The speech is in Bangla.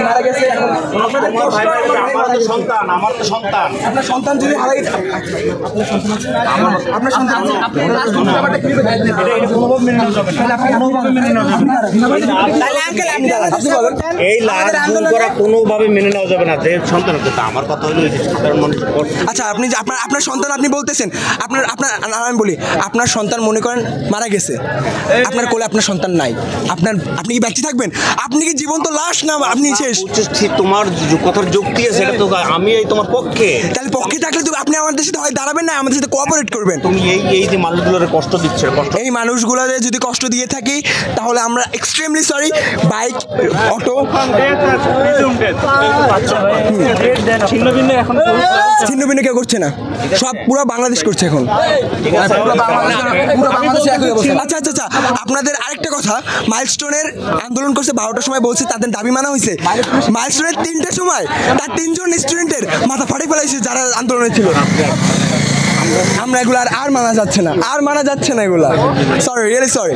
মারা গেছে এখন আপনাদের আমার তো সন্তান আপনার সন্তান যদি হারাই আপনার সন্তান এই লাশ গুম করা কোনোভাবে মেনে নেওয়া যাবে না। যে সন্তান আমার কথা হলো সাধারণ মানুষ। আচ্ছা আপনি যে আপনার সন্তান আপনি বলতেছেন আপনার আমি বলি আপনার সন্তান মনে করেন মারা গেছে, আপনার কোলে আপনার সন্তান নাই, আপনি কি বেঁচে থাকবেন? আপনি কি জীবন্ত লাশ না আপনি শেষ? তোমার কথার যুক্তি আছে, সেটা তো আমি এই তোমার পক্ষে। তাহলে পক্ষে থাকলে তো আপনি আমাদের সাথে হয় দাঁড়াবেন না, আমাদের সাথে কোঅপারেট করবেন। তুমি এই যে মানুষগুলোর কষ্ট দিচ্ছে, এই মানুষগুলোরে যদি কষ্ট দিয়ে থাকি তাহলে আমরা এক্সট্রিমলি সরি। বাইক, অটো ছিন্ন ভিন্ন কেউ করছে না, সব পুরো বাংলাদেশ করছে এখন। আচ্ছা আচ্ছা আচ্ছা, আপনাদের আরেকটা কথা, মাইলস্টোনের আন্দোলন করছে 12টার সময়, বলছে তাদের দাবি মানা হয়েছে। মাইলস্টোনের 3টার সময় তার 3জন স্টুডেন্টের মাথা ফাটে ফেলাইছে যারা আন্দোলনে ছিল। আমরা এগুলো আর মানা যাচ্ছে না, এগুলা। Sorry, really sorry.